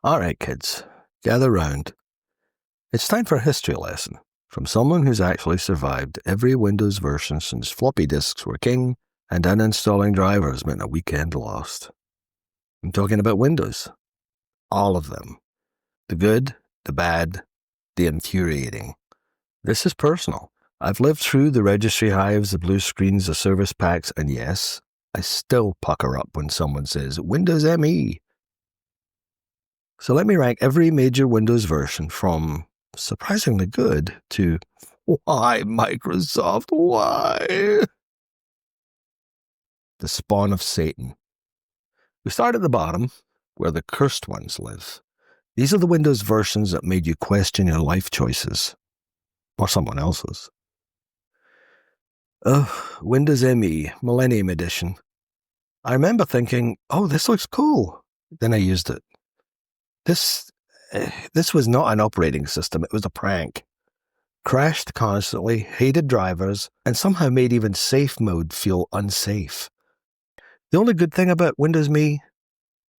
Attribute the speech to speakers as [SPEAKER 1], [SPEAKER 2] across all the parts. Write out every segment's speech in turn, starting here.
[SPEAKER 1] All right, kids, gather round. It's time for a history lesson from someone who's actually survived every Windows version since floppy disks were king and uninstalling drivers meant a weekend lost. I'm talking about Windows. All of them. The good, the bad, the infuriating. This is personal. I've lived through the registry hives, the blue screens, the service packs, and yes, I still pucker up when someone says Windows ME. So let me rank every major Windows version from surprisingly good to why Microsoft, why? The spawn of Satan. We start at the bottom, where the cursed ones live. These are the Windows versions that made you question your life choices, or someone else's. Windows ME, Millennium Edition. I remember thinking, oh, this looks cool. Then I used it. This was not an operating system, it was a prank. Crashed constantly, hated drivers, and somehow made even safe mode feel unsafe. The only good thing about Windows ME,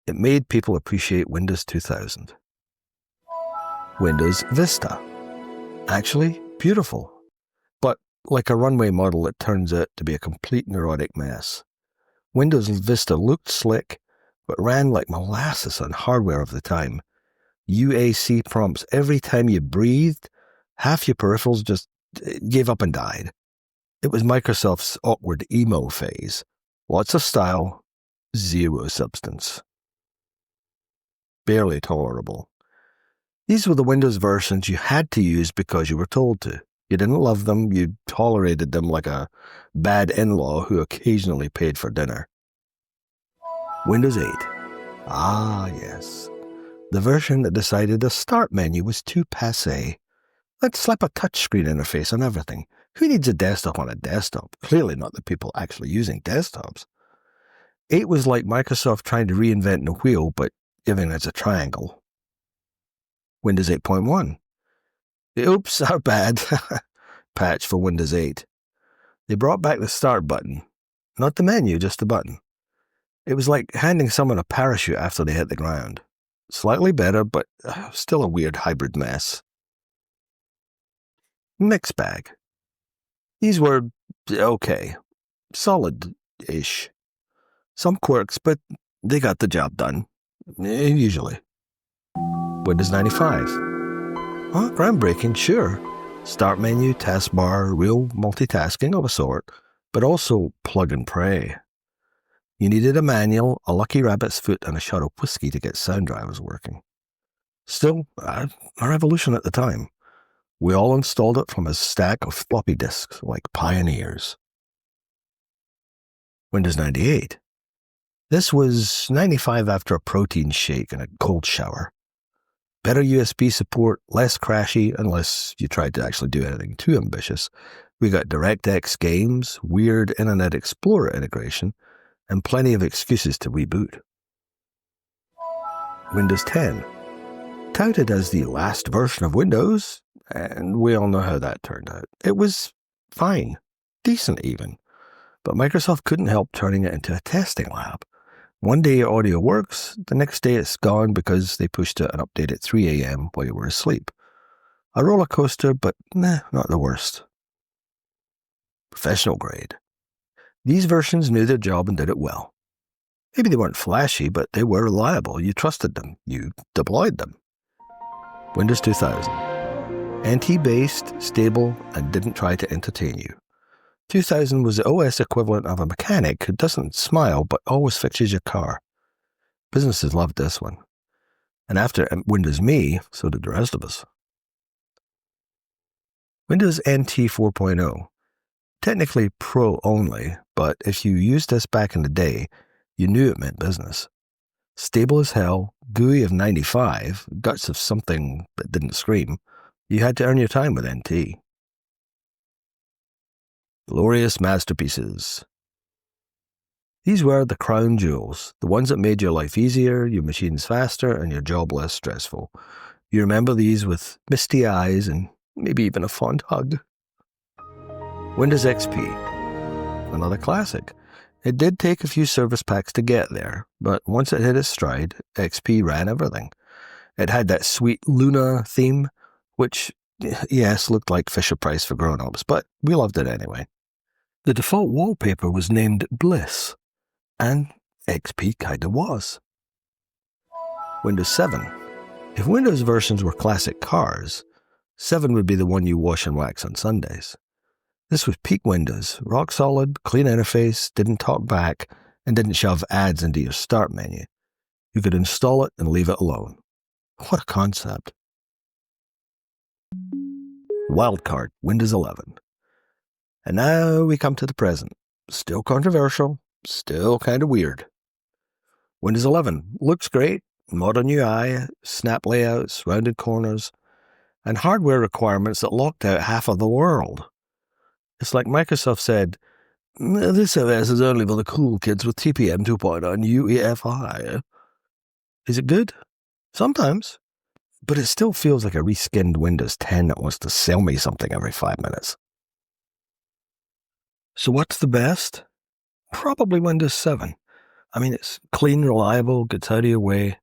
[SPEAKER 1] it made people appreciate Windows 2000. Windows Vista. Actually, beautiful. But like a runway model, it turns out to be a complete neurotic mess. Windows Vista looked slick, but ran like molasses on hardware of the time. UAC prompts every time you breathed, half your peripherals just gave up and died. It was Microsoft's awkward emo phase. Lots of style, zero substance. Barely tolerable. These were the Windows versions you had to use because you were told to. You didn't love them, you tolerated them like a bad in-law who occasionally paid for dinner. Windows 8. Ah, yes. The version that decided the start menu was too passé. Let's slap a touchscreen interface on everything. Who needs a desktop on a desktop? Clearly not the people actually using desktops. 8 was like Microsoft trying to reinvent the wheel, but giving us a triangle. Windows 8.1. The oops, our bad patch for Windows 8. They brought back the start button. Not the menu, just the button. It was like handing someone a parachute after they hit the ground. Slightly better, but still a weird hybrid mess. Mixed bag. These were okay. Solid-ish. Some quirks, but they got the job done. Usually. Windows 95. Oh, groundbreaking, sure. Start menu, taskbar, real multitasking of a sort, but also plug and pray. You needed a manual, a lucky rabbit's foot, and a shot of whiskey to get sound drivers working. Still, a revolution at the time. We all installed it from a stack of floppy disks like pioneers. Windows 98. This was 95 after a protein shake and a cold shower. Better USB support, less crashy, unless you tried to actually do anything too ambitious. We got DirectX games, weird Internet Explorer integration, and plenty of excuses to reboot. Windows 10. Touted as the last version of Windows, and we all know how that turned out. It was fine, decent even, but Microsoft couldn't help turning it into a testing lab. One day your audio works, the next day it's gone because they pushed out an update at 3 a.m. while you were asleep. A roller coaster, but not the worst. Professional grade. These versions knew their job and did it well. Maybe they weren't flashy, but they were reliable. You trusted them. You deployed them. Windows 2000. NT-based, stable, and didn't try to entertain you. 2000 was the OS equivalent of a mechanic who doesn't smile but always fixes your car. Businesses loved this one. And after Windows ME, so did the rest of us. Windows NT 4.0. Technically pro only, but if you used this back in the day, you knew it meant business. Stable as hell, GUI of 95, guts of something that didn't scream. You had to earn your time with NT. Glorious masterpieces. These were the crown jewels, the ones that made your life easier, your machines faster, and your job less stressful. You remember these with misty eyes and maybe even a fond hug. Windows XP. Another classic. It did take a few service packs to get there, but once it hit its stride, XP ran everything. It had that sweet Luna theme, which, yes, looked like Fisher-Price for grown-ups, but we loved it anyway. The default wallpaper was named Bliss, and XP kinda was. Windows 7. If Windows versions were classic cars, 7 would be the one you wash and wax on Sundays. This was peak Windows, rock solid, clean interface, didn't talk back, and didn't shove ads into your start menu. You could install it and leave it alone. What a concept. Wildcard, Windows 11. And now we come to the present. Still controversial, still kind of weird. Windows 11 looks great, modern UI, snap layouts, rounded corners, and hardware requirements that locked out half of the world. It's like Microsoft said, this OS is only for the cool kids with TPM 2.0 and UEFI. Is it good? Sometimes. But it still feels like a reskinned Windows 10 that wants to sell me something every 5 minutes. So what's the best? Probably Windows 7. I mean, it's clean, reliable, gets out of your way.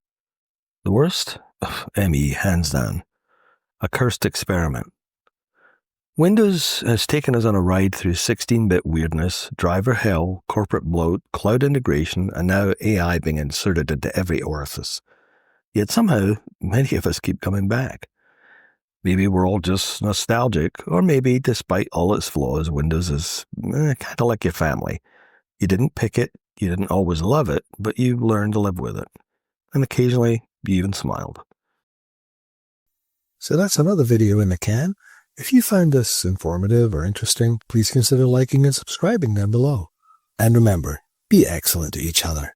[SPEAKER 1] The worst? ME, hands down. A cursed experiment. Windows has taken us on a ride through 16-bit weirdness, driver hell, corporate bloat, cloud integration, and now AI being inserted into every orifice. Yet somehow, many of us keep coming back. Maybe we're all just nostalgic, or maybe, despite all its flaws, Windows is kind of like your family. You didn't pick it, you didn't always love it, but you learned to live with it. And occasionally, you even smiled.
[SPEAKER 2] So that's another video in the can. If you found this informative or interesting, please consider liking and subscribing down below. And remember, be excellent to each other.